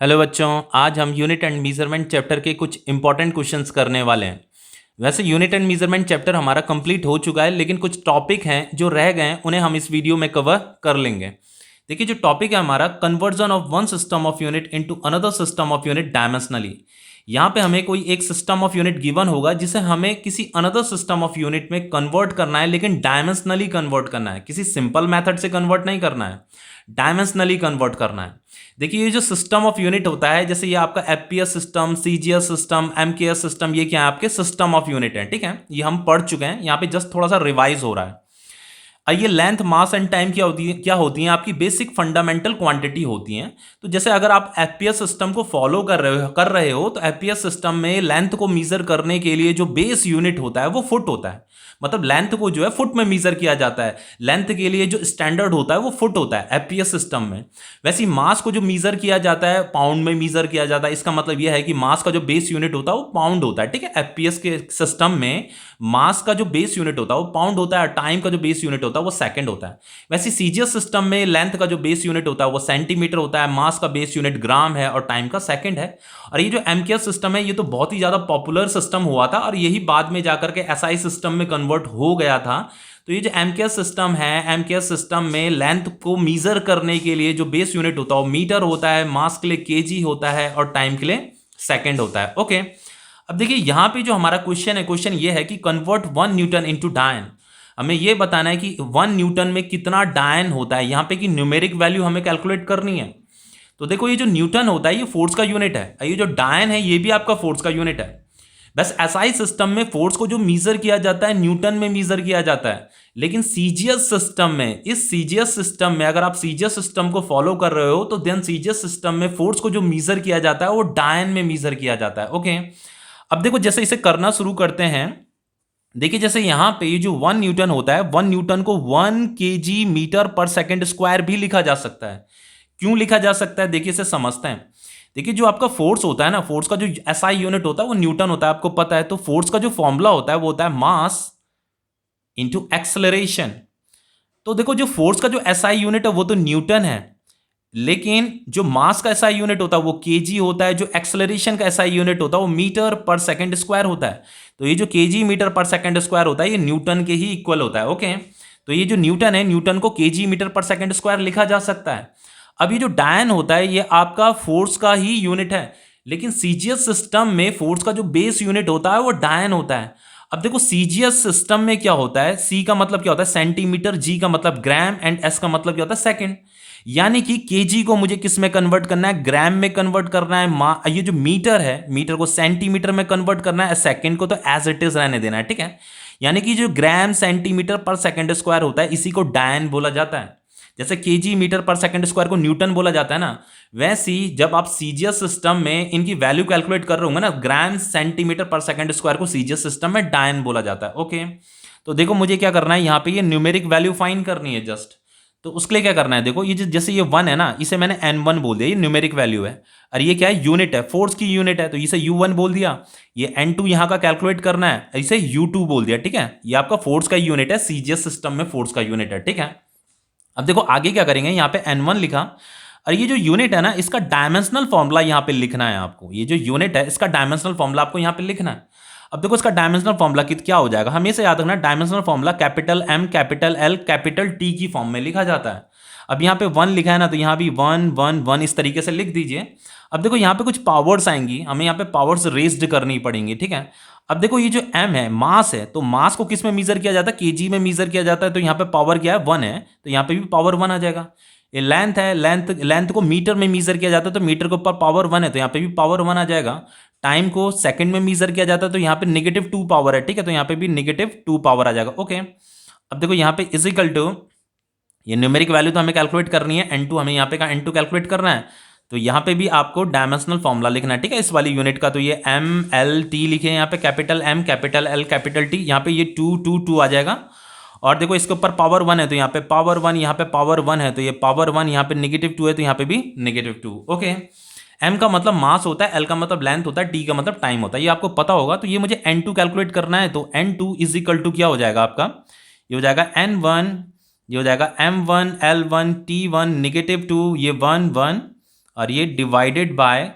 Hello बच्चों, आज हम यूनिट एंड मेजरमेंट चैप्टर के कुछ इंपॉर्टेंट क्वेश्चंस करने वाले हैं। वैसे यूनिट एंड मेजरमेंट चैप्टर हमारा कंप्लीट हो चुका है, लेकिन कुछ टॉपिक हैं जो रह गए हैं, उन्हें हम इस वीडियो में कवर कर लेंगे। देखिए, जो टॉपिक है हमारा, conversion of one system of unit into another system of unit dimensionally. यहाँ पे हमें कोई एक सिस्टम ऑफ यूनिट गिवन होगा जिसे हमें किसी अनदर सिस्टम ऑफ यूनिट में कन्वर्ट करना है, लेकिन डायमेंशनली कन्वर्ट करना है। किसी सिंपल मेथड से कन्वर्ट नहीं करना है, डायमेंशनली कन्वर्ट करना है। देखिए, ये जो सिस्टम ऑफ यूनिट होता है, जैसे ये आपका FPS system, CGS system, MKS system, ये क्या है? आपके सिस्टम ऑफ यूनिट है। ठीक है, ये हम पढ़ चुके हैं, यहाँ पे जस्ट थोड़ा सा रिवाइज हो रहा है। ये लेंथ, मास एंड टाइम क्या होती है आपकी बेसिक फंडामेंटल क्वांटिटी होती हैं। तो जैसे अगर आप एफपीएस सिस्टम को फॉलो कर रहे हो तो एफपीएस सिस्टम में लेंथ को मीजर करने के लिए जो बेस यूनिट होता है वो फुट होता है। मतलब लेंथ को जो है फुट में मीजर किया जाता है। लेंथ के लिए जो स्टैंडर्ड होता है वो फुट होता है एफपीएस सिस्टम में। वैसे ही मास को जो मीजर किया जाता है पाउंड में मीजर किया जाता है। इसका मतलब यह है कि मास का जो बेस यूनिट होता है वो पाउंड होता है। ठीक है, एफपीएस के सिस्टम में मास का जो बेस यूनिट होता है वो पाउंड होता है, टाइम का जो बेस यूनिट होता है वो सेकंड होता है। वैसे सीजीएस सिस्टम में लेंथ का जो बेस यूनिट होता है वो सेंटीमीटर होता है, मास का बेस यूनिट ग्राम है और टाइम का सेकंड है। और ये जो एमकेएस सिस्टम है ये तो बहुत ही ज्यादा पॉपुलर सिस्टम हुआ था और यही बाद में जाकर के एसआई सिस्टम में कन्वर्ट हो गया था। तो ये जो एमकेएस सिस्टम है, एमकेएस सिस्टम में लेंथ को मीजर करने के लिए जो बेस यूनिट होता है वो मीटर होता है, मास के लिए केजी होता है और टाइम के लिए सेकंड होता है। ओके, अब देखिए यहाँ पे जो हमारा क्वेश्चन है, क्वेश्चन ये है कि कन्वर्ट 1 न्यूटन इनटू डायन। हमें ये बताना है कि 1 न्यूटन में कितना डायन होता है। यहाँ पे की न्यूमेरिक वैल्यू हमें कैलकुलेट करनी है। तो देखो, ये जो न्यूटन होता है ये फोर्स का यूनिट है, ये जो डायन है ये भी आपका फोर्स का यूनिट है। बस एसआई सिस्टम में फोर्स को जो मीजर किया जाता है न्यूटन में मीजर किया जाता है, लेकिन सीजीएस सिस्टम में, इस सीजीएस सिस्टम में अगर आप सीजीएस सिस्टम को फॉलो कर रहे हो तो देन सीजीएस सिस्टम में फोर्स को जो मीजर किया जाता है वो डायन में मीजर किया जाता है। ओके, अब देखो जैसे इसे करना शुरू करते हैं। देखिए, जैसे यहां पे ये जो 1 न्यूटन होता है, 1 न्यूटन को 1 केजी मीटर पर सेकंड स्क्वायर भी लिखा जा सकता है। क्यों लिखा जा सकता है, देखिए इसे समझते हैं। देखिए, जो आपका फोर्स होता है ना, फोर्स का जो एसआई यूनिट होता है वो न्यूटन होता है, आपको पता है। तो फोर्स का जो फॉर्मूला होता है वो होता है मास इंटू एक्सेलरेशन। तो देखो, जो फोर्स का जो एसआई यूनिट है वो तो न्यूटन है, लेकिन जो मास का एसआई यूनिट होता है वो केजी होता है, जो एक्सेलरेशन का एसआई यूनिट होता है वो मीटर पर सेकंड स्क्वायर होता है। तो ये जो केजी मीटर पर सेकंड स्क्वायर होता है ये न्यूटन के ही इक्वल होता है। ओके, तो ये जो न्यूटन है, न्यूटन को केजी मीटर पर सेकंड स्क्वायर लिखा जा सकता है। अब ये जो डायन होता है ये आपका फोर्स का ही यूनिट है, लेकिन सीजीएस सिस्टम में फोर्स का जो बेस यूनिट होता है वो डायन होता है। अब देखो, सीजीएस सिस्टम में क्या होता है, सी का मतलब क्या होता है सेंटीमीटर, जी का मतलब ग्राम एंड एस का मतलब क्या होता है सेकंड। यानी कि केजी को मुझे किस में कन्वर्ट करना है, ग्राम में कन्वर्ट करना है। ये जो मीटर है, मीटर को सेंटीमीटर में कन्वर्ट करना है, सेकंड को तो एज इट इज रहने देना है। ठीक है, यानी कि जो ग्राम सेंटीमीटर पर सेकंड स्क्वायर होता है इसी को डायन बोला जाता है। जैसे केजी मीटर पर सेकंड स्क्वायर को न्यूटन बोला जाता है ना, वैसे ही जब आप सीजीएस सिस्टम में इनकी वैल्यू कैलकुलेट कर रहे होंगे ना, ग्राम सेंटीमीटर पर सेकंड स्क्वायर को सीजीएस सिस्टम में डायन बोला जाता है। ओके, तो देखो मुझे क्या करना है, यहाँ पे ये न्यूमेरिक वैल्यू फाइंड करनी है जस्ट। तो उसके लिए क्या करना है, देखो ये जैसे ये 1 है ना, इसे मैंने n1 बोल दिया, ये न्यूमेरिक वैल्यू है। और ये क्या है, यूनिट है, फोर्स की यूनिट है, तो इसे u1 बोल दिया। ये n2 यहाँ का कैलकुलेट करना है, इसे u2 बोल दिया। ठीक है, ये आपका फोर्स का यूनिट है, सीजीएस सिस्टम में फोर्स का यूनिट है। ठीक है, अब देखो आगे क्या करेंगे, यहाँ पे n1 लिखा और ये जो यूनिट है ना इसका डायमेंशनल फॉर्मूला यहाँ पे लिखना है आपको। ये जो यूनिट है इसका डायमेंशनल फॉर्मूला आपको यहाँ पे लिखना है। अब देखो, इसका डायमेंशनल फॉर्मूला क्या हो जाएगा, हमेशा याद रखना, dimensional formula capital M capital L capital T की फॉर्म में लिखा जाता है। अब यहाँ पे 1 लिखा है ना, तो यहाँ भी 1 1 1 इस तरीके से लिख दीजिए। अब देखो यहाँ पे कुछ पावर्स आएंगी, हमें यहाँ पे पावर्स रेज्ड करनी पड़ेंगी। ठीक है, अब देखो ये जो m है, मास है, तो मास को किस में मीजर किया जाता है, केजी में मीजर किया जाता है। तो यहाँ पे पावर क्या है, 1 है, तो यहाँ पे भी पावर 1 आ जाएगा। ये लेंथ है, लेंथ को मीटर में मीजर किया जाता है, तो मीटर के ऊपर पावर 1 है, तो यहाँ पे भी पावर 1 आ जाएगा। टाइम को सेकंड में मीजर किया जाता है, तो यहाँ पे -2 पावर है। ठीक है, तो यहाँ पे भी -2 पावर आ जाएगा। ओके, अब देखो यहाँ पे इजिकल टू, ये न्यूमेरिक वैल्यू तो हमें कैलकुलेट करनी है, n2 हमें यहाँ पे का n2 कैलकुलेट करना है। तो यहाँ पे भी आपको डायमेंशनल फॉर्मूला लिखना है। ठीक है, इस वाली यूनिट का, तो ये MLT लिखे यहाँ पे, capital M capital L capital T, यहाँ पे ये 2 2 2 आ जाएगा। और देखो इसके ऊपर पावर 1 है, तो यहाँ पे पावर 1, यहाँ पे पावर 1 है, तो ये पावर 1, यहाँ पे -2 है, तो यहाँ पे भी -2। ओके, M का मतलब मास होता है, L का मतलब लेंथ होता है, T का मतलब टाइम होता है, ये आपको पता होगा। तो ये मुझे n2 कैलकुलेट करना है, तो n2 इज इक्वल टू क्या हो जाएगा आपका, ये हो जाएगा n1, ये हो जाएगा m1 l1 t1 -2, ये 1 1 और ये डिवाइडेड बाय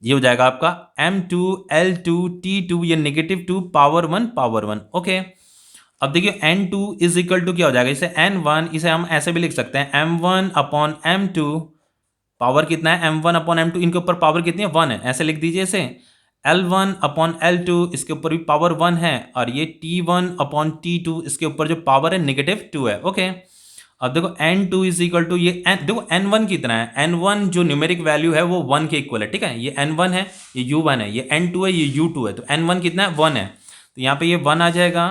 ये हो जाएगा आपका m2 l2 t2 ये -2 पावर 1 ओके। अब देखिए n2 इज इक्वल टू क्या हो जाएगा, इसे n1 इसे हम ऐसे भी लिख सकते हैं m1 अपॉन m2 पावर कितना है m1 अपॉन m2 इनके ऊपर पावर कितनी है 1 है, ऐसे लिख दीजिए इसे l1 अपॉन l2 इसके ऊपर भी पावर 1 है और ये t1 अपॉन t2 इसके ऊपर जो पावर है -2 है ओके। अब देखो n2 इज इक्वल टू ये देखो n1 कितना है, n1 जो न्यूमेरिक वैल्यू है वो 1 के इक्वल है ठीक है, ये n1 है ये u1 है, ये n2 है ये u2 है, तो n1 कितना है 1 है, तो यहाँ पे ये 1 आ जाएगा।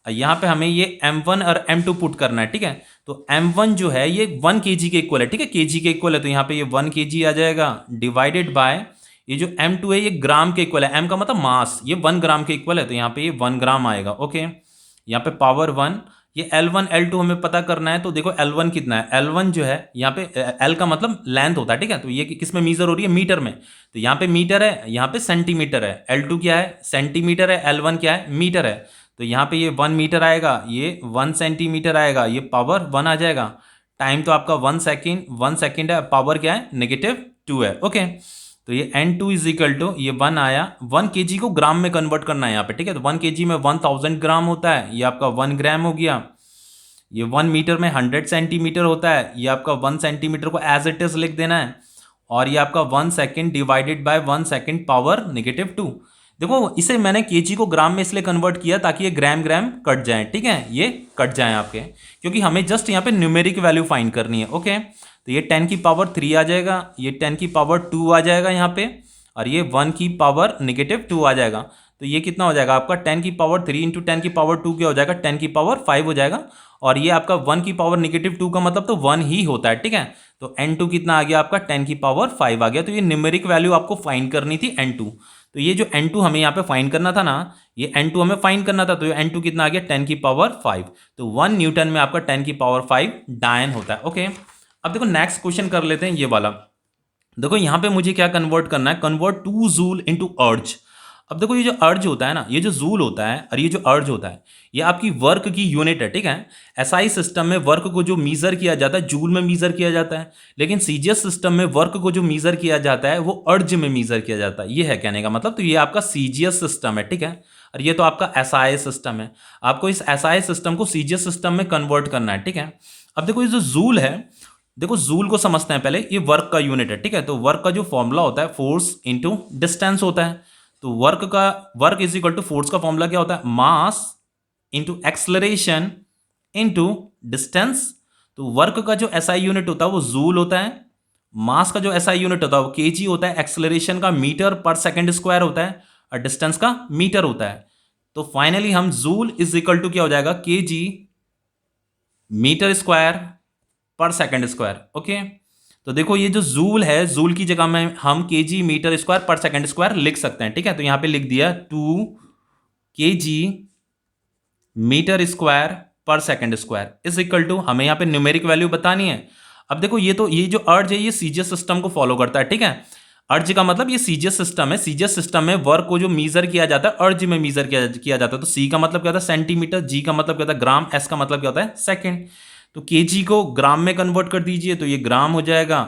यहाँ पे हमें ये m1 और m2 पुट करना है ठीक है, तो m1 जो है ये 1 kg के इक्वल है ठीक है, kg के इक्वल है, तो यहाँ पे ये 1 kg आ जाएगा डिवाइडेड बाय ये जो m2 है ये ग्राम के इक्वल है, m का मतलब मास, ये 1 ग्राम के इक्वल है, तो यहाँ पे ये 1 ग्राम आएगा ओके। यहाँ पे पावर 1 ये L1 L2 हमें पता करना है, तो देखो L1 कितना है, L1 जो है यहाँ पे L का मतलब लेंथ होता है ठीक है, तो ये किस में मीजर हो रही है मीटर में, तो यहाँ पे मीटर है यहाँ पे सेंटीमीटर है, L2 क्या है सेंटीमीटर है, L1 क्या है मीटर है, तो यहाँ पे ये 1 मीटर आएगा ये 1 सेंटीमीटर आएगा, ये पावर 1 आ जाएगा। टाइम तो आपका 1 सेकेंड है, पावर क्या है -2 है ओके। तो ये n2 इज इक्वल टू ये 1 आया, 1 kg को ग्राम में कन्वर्ट करना है यहाँ पे ठीक है, तो 1 kg में 1000 ग्राम होता है, ये आपका 1 ग्राम हो गया। ये 1 मीटर में 100 सेंटीमीटर होता है, ये आपका 1 सेंटीमीटर को एज इट इज लिख देना है, और ये आपका 1 second divided by 1 second power -2। देखो इसे मैंने केजी को ग्राम में इसलिए कन्वर्ट किया ताकि ये ग्राम ग्राम कट जाए ठीक है, ये कट जाए आपके, क्योंकि हमें जस्ट यहाँ पे न्यूमेरिक वैल्यू फाइंड करनी है ओके। तो ये 10 की पावर 3 आ जाएगा, ये 10 की पावर 2 आ जाएगा यहाँ पे, और ये 1 की पावर -2 आ जाएगा, तो ये कितना हो जाएगा आपका 10 की पावर 3 इंटू 10 की पावर 2 क्या हो जाएगा 10 की पावर 5 हो जाएगा, और ये आपका 1 की पावर -2 का मतलब तो 1 ही होता है ठीक है, तो n2 कितना आ गया आपका 10 की पावर 5 आ गया। तो ये न्यूमेरिक वैल्यू आपको फाइंड करनी थी n2, तो ये जो n2 हमें यहाँ पे फाइंड करना था ना, ये n2 हमें फाइंड करना था, तो ये n2 कितना आ गया 10 की पावर 5, तो 1 न्यूटन में आपका 10 की पावर 5 डायन होता है ओके। अब देखो नेक्स्ट क्वेश्चन कर लेते हैं ये वाला, देखो यहाँ पे मुझे क्या कन्वर्ट करना है, कन्वर्ट 2 जूल इनटू अर्ज। अब देखो ये जो अर्ज होता है ना, ये जो जूल होता है और ये जो अर्ज होता है ये आपकी वर्क की यूनिट है ठीक है। एसआई सिस्टम में वर्क को जो मीजर किया जाता है जूल में मीजर किया जाता है, लेकिन सीजीएस सिस्टम में वर्क को जो मीजर किया जाता है वो अर्ज में मीजर किया जाता है, ये है कहने का मतलब। तो ये आपका सीजीएस सिस्टम है ठीक है, और ये तो आपका एसआई सिस्टम है, आपको इस एसआई सिस्टम को सीजीएस सिस्टम में कन्वर्ट करना है ठीक है। अब देखो ये जो जूल है, देखो जूल को समझते हैं पहले, ये वर्क का यूनिट है ठीक है, तो वर्क का जो फॉर्मूला होता है फोर्स इंटू डिस्टेंस होता है, तो work is equal to force का फॉर्मूला क्या होता है mass into acceleration into distance. तो वर्क का जो एसआई यूनिट होता है वो जूल होता है, मास का जो एसआई यूनिट होता है वो केजी होता है, एक्सलरेशन का मीटर पर सेकंड स्क्वायर होता है, और डिस्टेंस का मीटर होता है। तो फाइनली हम जूल इज इक्वल टू क्या हो जाएगा केजी मीटर स्क्वायर पर सेकंड स्क्वायर ओके। तो देखो ये जो जूल है, जूल की जगह में हम केजी मीटर स्क्वायर पर सेकंड स्क्वायर लिख सकते हैं ठीक है, तो यहां पे लिख दिया 2 केजी मीटर स्क्वायर पर second square is equal to, हमें यहां पे न्यूमेरिक वैल्यू बतानी है। अब देखो ये जो अर्ज है ये सीजीएस सिस्टम को फॉलो करता है ठीक है, अर्ज का मतलब ये सीजीएस सिस्टम है, सीजीएस सिस्टम में वर्क को जो मीजर किया जाता है अर्ज में मीजर किया जाता है, तो सी का मतलब क्या होता है सेंटीमीटर, जी का मतलब क्या होता है ग्राम, एस का मतलब क्या होता है सेकंड। तो केजी को ग्राम में कन्वर्ट कर दीजिए तो ये ग्राम हो जाएगा,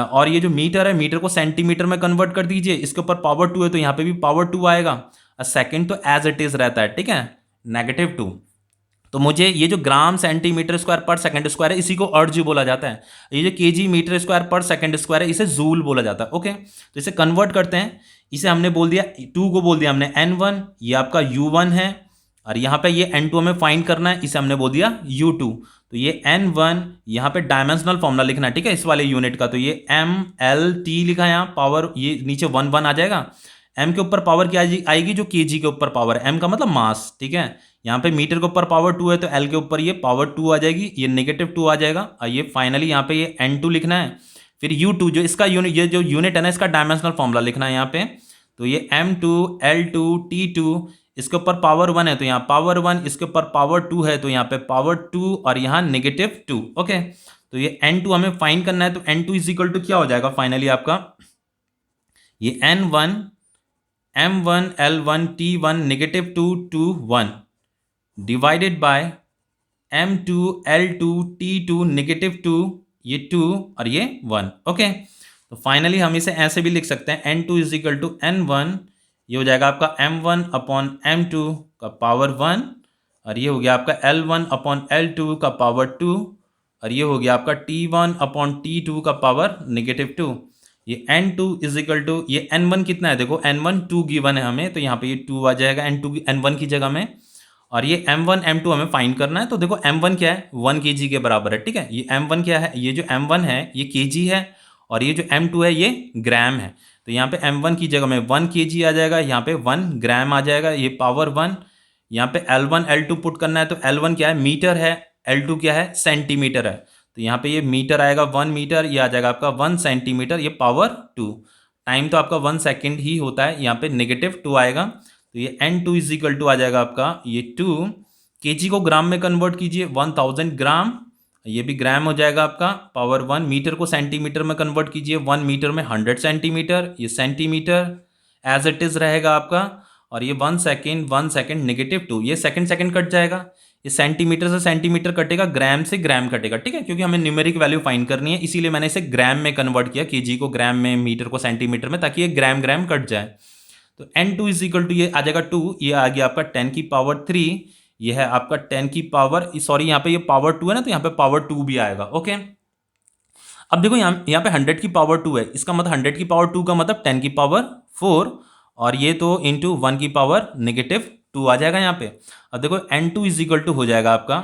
और ये जो मीटर है मीटर को सेंटीमीटर में कन्वर्ट कर दीजिए, इसके ऊपर पावर 2 है तो यहाँ पे भी पावर 2 आएगा, और सेकंड तो एज इट इज रहता है ठीक है -2। तो मुझे ये जो ग्राम सेंटीमीटर स्क्वायर पर सेकंड स्क्वायर है इसी को अर्ज बोला जाता है, ये जो केजी मीटर स्क्वायर पर सेकंड स्क्वायर है इसे जूल बोला जाता है ओके। तो इसे कन्वर्ट करते हैं, इसे हमने बोल दिया 2 को बोल दिया हमने n1, ये आपका u1 है, और यहाँ पे ये n2 हमें फाइंड करना है, इसे हमने बोल दिया u2। तो ये n1 यहाँ पे डायमेंशनल फॉर्मूला लिखना है ठीक है इस वाले यूनिट का, तो ये mlt लिखा है यहाँ, पावर ये नीचे 1 1 आ जाएगा, m के ऊपर पावर क्या आएगी जो kg के ऊपर पावर है, m का मतलब मास ठीक है, यहाँ पे मीटर के ऊपर पावर 2 है तो l के ऊपर ये पावर 2 आ जाएगी, ये -2 आ जाएगा, और ये फाइनली यहाँ पे ये n2 लिखना है, फिर u2 जो इसका यूनिट, ये जो यूनिट है ना इसका डायमेंशनल फॉर्मूला लिखना है यहाँ पे, तो ये m2 l2 t2 इसके ऊपर पावर 1 है तो यहाँ पावर 1, इसके ऊपर पावर 2 है तो यहाँ पे पावर 2, और यहाँ -2 ओके। तो ये n2 हमें फाइंड करना है, तो n2 इज इक्वल टू क्या हो जाएगा फाइनली आपका ये n1 m1 l1 t1 -2 2 1 divided by m2 l2 t2 -2, ये 2 और ये 1। ओके, तो फाइनली हम इसे ऐसे भी लिख सकते हैं n2 is equal to n1, ये हो जाएगा आपका m1 अपॉन m2 का पावर 1, और ये हो गया आपका L1 अपॉन L2 का पावर 2, और ये हो गया आपका T1 अपॉन T2 का पावर -2। ये n2 इज इक्वल टू, ये n1 कितना है, देखो n1 2 गिवन है हमें, तो यहाँ पे ये 2 आ जाएगा n2 n1 की जगह में, और ये m1 m2 हमें फाइंड करना है। तो देखो m1 क्या है, 1 kg के बराबर है, ठीक है। ये m1 क्या है, ये जो m1 है ये kg है, और ये जो m2 है ये ग्राम है। तो यहाँ पे m1 की जगह में 1 kg आ जाएगा, यहाँ पे 1 ग्राम आ जाएगा, ये पावर 1। यहाँ पे L1 L2 पुट करना है, तो L1 क्या है, मीटर है, L2 क्या है, सेंटीमीटर है। तो यहाँ पे ये मीटर आएगा 1 मीटर, ये आ जाएगा आपका 1 सेंटीमीटर, ये पावर 2। टाइम तो आपका 1 सेकेंड ही होता है, यहाँ पे -2 आएगा। तो ये n2 इज इक्वल टू आ जाएगा आपका ये 2 kg को ग्राम में कन्वर्ट कीजिए, 1000 ग्राम, ये भी ग्राम हो जाएगा आपका, पावर 1। मीटर को सेंटीमीटर में कन्वर्ट कीजिए, 1 मीटर में 100 सेंटीमीटर, ये सेंटीमीटर एज इट इज रहेगा आपका। और ये 1 सेकेंड -2, ये सेकेंड कट जाएगा, ये सेंटीमीटर से सेंटीमीटर कटेगा, ग्राम से ग्राम कटेगा, ठीक है, क्योंकि हमें न्यूमेरिक वैल्यू फाइंड करनी है, इसीलिए मैंने इसे ग्राम में कन्वर्ट किया, केजी को ग्राम में, मीटर को सेंटीमीटर में, ताकि ये ग्राम कट जाए। तो n2 इज इक्वल टू, ये आ जाएगा 2, ये आ गया आपका 10 की पावर 3, ये है आपका 10 की पावर, सॉरी यहाँ पे ये पावर 2 है ना, तो यहाँ पे पावर 2 भी आएगा। ओके, अब देखो यहाँ पे 100 की पावर 2 है, इसका मतलब 100 की पावर 2 का मतलब 10 की पावर 4, और ये तो इंटू 1 की पावर -2 आ जाएगा यहाँ पे। अब देखो n2 इज इक्वल टू हो जाएगा आपका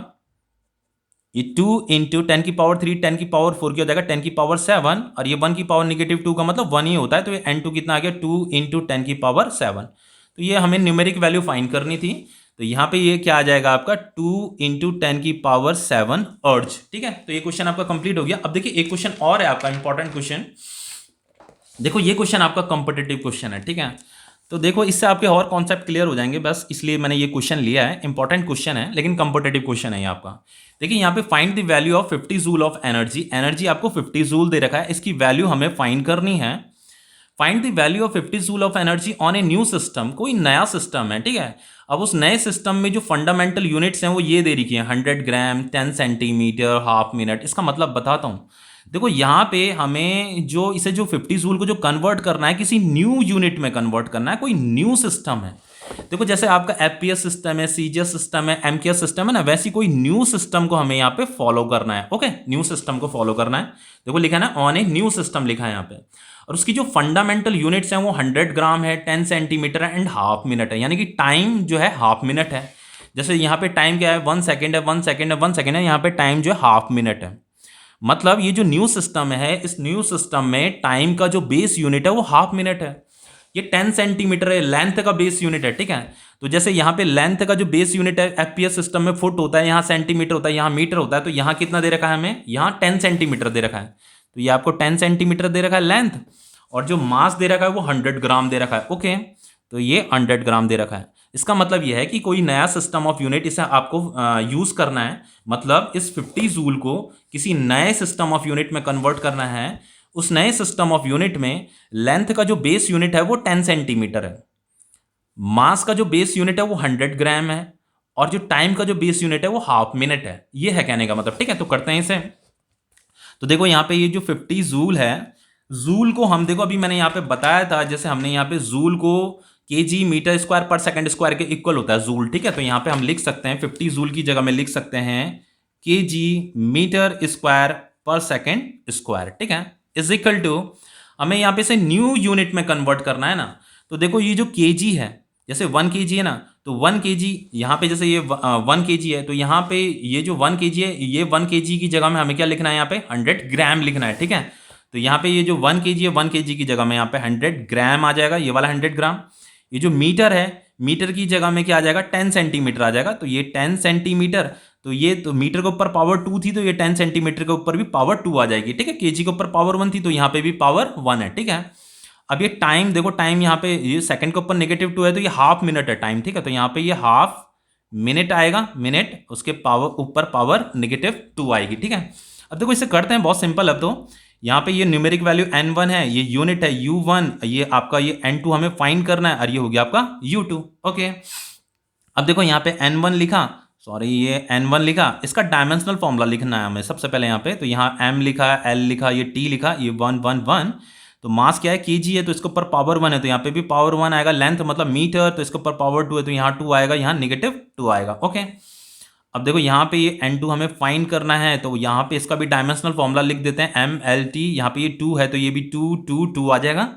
ये 2 इंटू 10 की पावर 3, 10 की पावर 4 क्या हो जाएगा, 10 की पावर 7, और ये 1 की पावर -2 का मतलब 1 ही होता है, तो ये n2 कितना आ गया, 2 इंटू 10 की पावर 7। तो ये हमें न्यूमेरिक वैल्यू फाइंड करनी थी, तो यहाँ पे ये क्या आ जाएगा आपका 2 इंटू 10 की पावर 7 अर्ज, ठीक है। तो ये क्वेश्चन आपका कंप्लीट हो गया। अब देखिए एक क्वेश्चन और है आपका इंपॉर्टेंट क्वेश्चन, देखो ये क्वेश्चन आपका कॉम्पिटिटिव क्वेश्चन है, ठीक है। तो देखो इससे आपके और कॉन्सेप्ट क्लियर हो जाएंगे, बस इसलिए मैंने ये क्वेश्चन लिया है, इंपॉर्टेंट क्वेश्चन है लेकिन कॉम्पिटिटिव क्वेश्चन है ये आपका। देखिए यहाँ पे find the value of 50 joule of energy, energy आपको 50 जूल दे रखा है, इसकी वैल्यू हमें फाइंड करनी है। Find the value of 50 joule of energy on a new system, कोई नया सिस्टम है, ठीक है। अब उस नए सिस्टम में जो फंडामेंटल यूनिट्स हैं वो ये दे रखी है, 100 ग्राम, 10 सेंटीमीटर, हाफ मिनट। इसका मतलब बताता हूँ, देखो यहाँ पे हमें जो इसे जो 50 जूल को जो कन्वर्ट करना है, किसी न्यू यूनिट में कन्वर्ट करना है, कोई न्यू सिस्टम है। देखो जैसे आपका एफपीएस सिस्टम है, सीजीएस सिस्टम है, एमकेएस सिस्टम है ना, वैसी कोई न्यू सिस्टम को हमें यहाँ पे फॉलो करना है। ओके, न्यू सिस्टम को फॉलो करना है। देखो लिखा है ना, ऑन ए न्यू सिस्टम लिखा है यहाँ पे, और उसकी जो फंडामेंटल यूनिट्स हैं वो 100 ग्राम है, 10 सेंटीमीटर है एंड हाफ मिनट है, यानी कि टाइम जो है हाफ मिनट है। जैसे यहाँ पे टाइम क्या है, 1 सेकेंड है, 1 सेकेंड है, 1 सेकेंड है, यहाँ पे टाइम जो है हाफ मिनट है। मतलब ये जो न्यू सिस्टम है, इस न्यू सिस्टम में टाइम का जो बेस यूनिट है वो हाफ मिनट है। ये 10 सेंटीमीटर है, लेंथ का बेस यूनिट है, ठीक है। तो जैसे यहाँ पे लेंथ का जो बेस यूनिट है एफपीएस सिस्टम में फुट होता है, यहाँ सेंटीमीटर होता है, यहाँ मीटर होता है, तो यहाँ कितना दे रखा है हमें, यहाँ 10 सेंटीमीटर दे रखा है। तो ये आपको 10 सेंटीमीटर दे रखा है लेंथ, और जो मास दे रखा है वो 100 ग्राम दे रखा है। ओके, तो ये 100 ग्राम दे रखा है। इसका मतलब यह है कि कोई नया सिस्टम ऑफ यूनिट इसे आपको यूज करना है, मतलब इस 50 जूल को किसी नए सिस्टम ऑफ यूनिट में कन्वर्ट करना है। उस नए सिस्टम ऑफ यूनिट में लेंथ का जो बेस यूनिट है वो 10 सेंटीमीटर है, मास का जो बेस यूनिट है वो 100 ग्राम है, और जो टाइम का जो बेस यूनिट है वो हाफ मिनट है। ये है कहने का मतलब, ठीक है। तो करते हैं इसे। तो देखो यहाँ पे ये जो 50 जूल है, जूल को हम देखो अभी मैंने यहाँ पे बताया था, जैसे हमने यहाँ पे जूल को केजी मीटर स्क्वायर पर सेकंड स्क्वायर के इक्वल होता है जूल, ठीक है। तो यहाँ पे हम लिख सकते हैं 50 जूल की जगह में लिख सकते हैं केजी मीटर स्क्वायर पर सेकंड स्क्वायर, ठीक है, इज इक्वल टू, हमें यहाँ पे से न्यू यूनिट में कन्वर्ट करना है ना। तो देखो ये जो केजी है, जैसे 1 केजी है ना, तो 1 केजी यहाँ पे जैसे ये 1 केजी है, तो यहाँ पे ये जो 1 केजी है, ये 1 केजी की जगह में हमें क्या लिखना है, यहाँ पे 100 ग्राम लिखना है, ठीक है। तो यहाँ पे ये जो 1 केजी है, 1 केजी की जगह में यहाँ पे 100 ग्राम आ जाएगा, ये वाला 100 ग्राम। ये जो मीटर है, मीटर की जगह में क्या आ जाएगा, 10 सेंटीमीटर आ जाएगा। तो ये 10 सेंटीमीटर, तो ये तो मीटर के ऊपर पावर 2 थी, तो ये 10 सेंटीमीटर के ऊपर भी पावर 2 आ जाएगी, ठीक है। केजी के ऊपर पावर 1 थी, तो यहाँ पे भी पावर 1 है, ठीक है। अब ये टाइम देखो, टाइम यहाँ पे ये सेकंड के ऊपर -2 है, तो ये हाफ मिनट है टाइम, ठीक है। तो यहाँ पे ये हाफ मिनट आएगा, मिनट, उसके पावर ऊपर पावर -2 आएगी, ठीक है। अब देखो इसे करते हैं, बहुत सिंपल। अब तो यहाँ पे ये न्यूमेरिक वैल्यू n1 है, ये यूनिट है u1, ये आपका ये n2 हमें फाइंड करना है, और ये हो गया आपका u2। ओके, अब देखो यहाँ पे n1 लिखा, सॉरी ये n1 लिखा, इसका डायमेंशनल फॉर्मूला लिखना है हमें सबसे पहले यहाँ पे। तो यहाँ m लिखा, l लिखा, ये t लिखा, ये 1 1 1। तो मास क्या है, kg है, तो इसके ऊपर पावर 1 है, तो यहाँ पे भी पावर 1 आएगा। लेंथ मतलब मीटर, तो इसके ऊपर पावर 2 है, तो यहाँ 2 आएगा, यहाँ -2 आएगा। ओके, अब देखो यहाँ पे ये n2 हमें फाइंड करना है, तो यहाँ पे इसका भी डायमेंशनल फॉर्मूला लिख देते हैं, mlt। यहाँ पे ये 2 है, तो ये भी 2 2 2 आ जाएगा।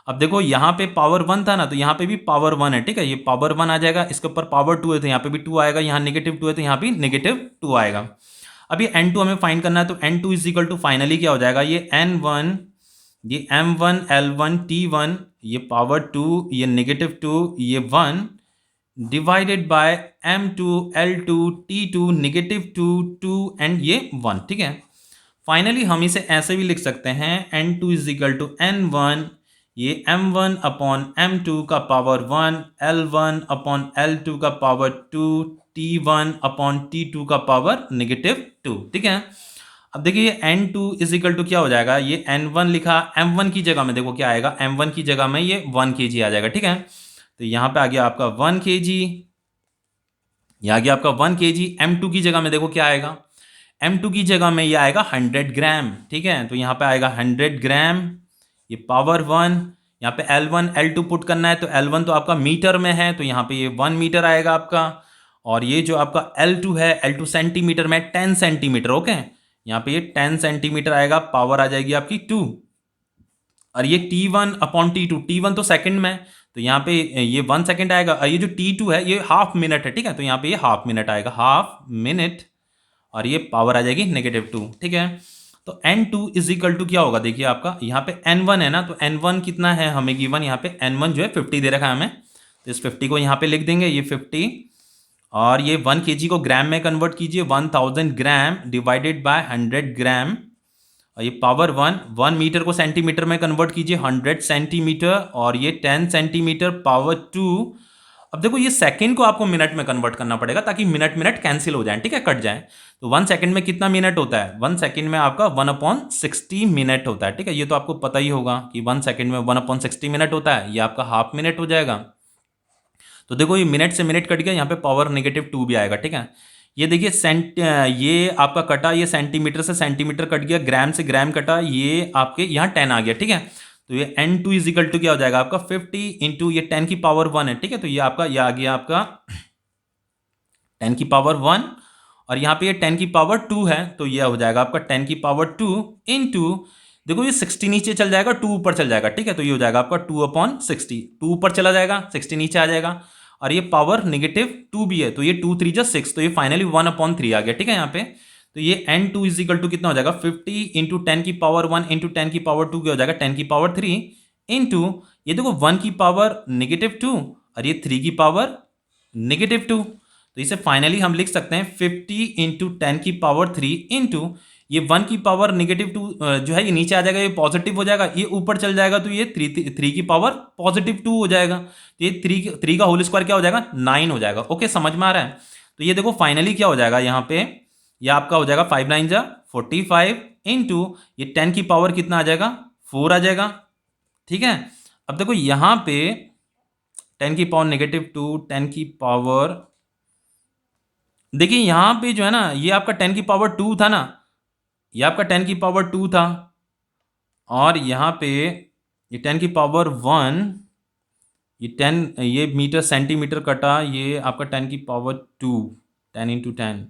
अब देखो यहाँ पे पावर 1 था ना, तो यहाँ पे भी पावर 1 है, ठीक है, ये पावर 1 आ जाएगा। इसके ऊपर पावर 2 है, तो यहाँ पे भी 2 आएगा, यहाँ -2 है, तो यहाँ भी -2 आएगा। अब ये n2 हमें फाइंड करना है, तो n2 is equal to finally क्या हो जाएगा, ये n1, ये m1 l1 t1, ये पावर 2, ये -2, ये 1 divided by m2 l2 t2 -2 2 and ये 1, ठीक है। फाइनली हम इसे ऐसे भी लिख सकते हैं, n2 is equal to n1, ये m1 अपॉन m2 का पावर 1, l1 अपॉन l2 का पावर 2, t1 अपॉन t2 का पावर -2, ठीक है। अब देखिए n2 इज इक्वल टू क्या हो जाएगा, ये n1 लिखा, m1 की जगह में देखो क्या आएगा, m1 की जगह में ये 1 kg आ जाएगा, ठीक है। तो यहाँ पे आ गया आपका 1 kg, ये आ गया आपका 1 kg। m2 की जगह में देखो क्या आएगा, m2 की जगह में ये आएगा 100 ग्राम, ठीक है। तो यहाँ पे आएगा 100 ग्राम, ये पावर 1, यहाँ पे L1 L2 पुट करना है, तो L1 तो आपका मीटर में है, तो यहाँ पे ये 1 मीटर आएगा आपका। और ये जो आपका L2 है, L2 सेंटीमीटर में 10 सेंटीमीटर, ओके। यहाँ पे ये 10 सेंटीमीटर आएगा, पावर आ जाएगी आपकी 2। और ये T1 अपॉन T2, T1 तो सेकंड में, तो यहाँ पे ये 1 सेकंड आएगा। और ये जो T2 है ये हाफ मिनट है, ठीक है, तो यहाँ पे ये हाफ मिनट आएगा, हाफ मिनट। और ये पावर आ जाएगी -2, ठीक है। तो n2 इज इक्वल टू क्या होगा, देखिए आपका यहाँ पे n1 है ना, तो n1 कितना है हमें गिवन, यहाँ पे n1 जो है 50 दे रखा है हमें, तो इस 50 को यहाँ पे लिख देंगे, ये 50। और ये 1 kg को ग्राम में कन्वर्ट कीजिए, 1000 ग्राम डिवाइडेड बाय 100 ग्राम। और ये पावर 1 मीटर को सेंटीमीटर में कन्वर्ट कीजिए, 100 सेंटीमीटर। और ये 10 सेंटीमीटर पावर 2। अब देखो ये सेकंड को आपको मिनट में कन्वर्ट करना पड़ेगा, ताकि मिनट मिनट कैंसिल हो जाए, ठीक है, कट जाए। तो 1 सेकंड में कितना मिनट होता है, 1 सेकंड में आपका 1/60 मिनट होता है, ठीक है। ये तो आपको पता ही होगा कि 1 सेकंड में 1/60 मिनट होता है, ये आपका हाफ मिनट हो जाएगा। तो देखो ये मिनट से मिनट कट गया, यहाँ पे पावर -2 भी आएगा, ठीक है। ये देखिए ये आपका कटा, ये सेंटीमीटर से सेंटीमीटर कट गया, ग्राम से ग्राम कटा, ये आपके यहाँ 10 आ गया, ठीक है। तो ये n2 इज इक्वल टू क्या हो जाएगा आपका 50 इंटू ये 10 की पावर 1 है, ठीक है। तो ये आपका ये आ गया आपका 10 की पावर 1। और यहाँ पे ये 10 की पावर 2 है, तो ये हो जाएगा आपका 10 की पावर 2 इंटू, देखो ये 60 नीचे चल जाएगा, 2 ऊपर चल जाएगा, ठीक है। तो ये हो जाएगा आपका 2/60, 2 ऊपर चला जाएगा, 60 नीचे आ जाएगा। और ये पावर -2 भी है, तो ये 2 3 6, तो ये फाइनली 1/3 आ गया, ठीक है यहाँ पे। तो ये n2 इज इक्वल टू कितना हो जाएगा, 50 इंटू 10 की पावर 1 इंटू 10 की पावर 2 क्या हो जाएगा, 10 की पावर 3 इंटू, ये देखो 1 की पावर -2 और ये 3 की पावर -2। तो इसे फाइनली हम लिख सकते हैं 50 इंटू 10 की पावर 3 इंटू ये 1 की पावर -2 जो है ये नीचे आ जाएगा, ये पॉजिटिव हो जाएगा, ये ऊपर चल जाएगा, तो ये 3 की पावर +2 हो जाएगा। तो ये 3 का होल स्क्वायर क्या हो जाएगा, 9 हो जाएगा। ओके, समझ में आ रहा है। तो ये देखो फाइनली क्या हो जाएगा यहाँ पे, ये आपका हो जाएगा 5 9 जा 45 इंटू ये 10 की पावर कितना आ जाएगा, 4 आ जाएगा, ठीक है। अब देखो यहाँ पे 10 की पावर -2, 10 की पावर, देखिए यहाँ पे जो है ना, ये आपका 10 की पावर 2 था ना, ये आपका 10 की पावर 2 था। और यहाँ पे ये 10 की पावर 1, ये 10, ये मीटर सेंटीमीटर कटा, ये आपका 10 की पावर 2, 10 इंटू 10,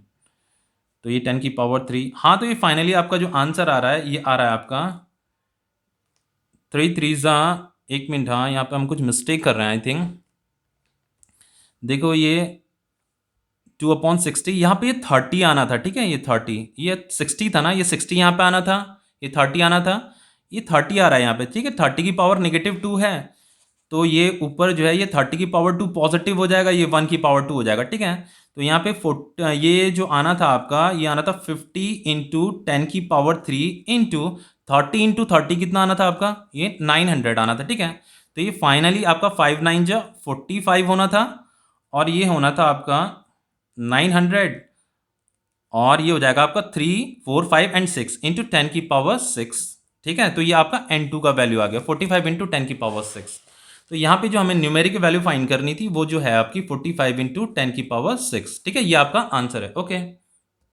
तो ये 10 की पावर 3। हाँ, तो ये फाइनली आपका जो आंसर आ रहा है, ये आ रहा है आपका 3 3 जा, एक मिनट, हाँ यहाँ पे हम कुछ मिस्टेक कर रहे हैं आई थिंक। देखो ये 2/60, यहाँ पे ये 30 आना था, ठीक है, ये 30, ये 60 था ना, ये 60 यहाँ पे आना था, ये 30 आना था, ये 30 आ रहा है यहाँ पे, ठीक है। 30 की पावर -2 है, तो ये ऊपर जो है ये 30 की पावर 2 पॉजिटिव हो जाएगा, ये 1 की पावर 2 हो जाएगा, ठीक है। तो यहाँ पे ये जो आना था आपका, ये आना था 50 इंटू 10 की पावर 3 इंटू 30 इंटू 30 कितना आना था आपका, ये 900 आना था, ठीक है। तो ये फाइनली आपका 5 9 जा 45 होना था, और ये होना था आपका 900, और ये हो जाएगा आपका 3 4 5 एंड 6 इंटू 10 की पावर 6, ठीक है। तो ये आपका n2 का वैल्यू आ गया 45 इंटू 10 की पावर 6। तो यहाँ पे जो हमें न्यूमेरिक वैल्यू फाइंड करनी थी वो जो है आपकी 45 इंटू 10 की पावर 6। ठीक है, ये आपका आंसर है। ओके।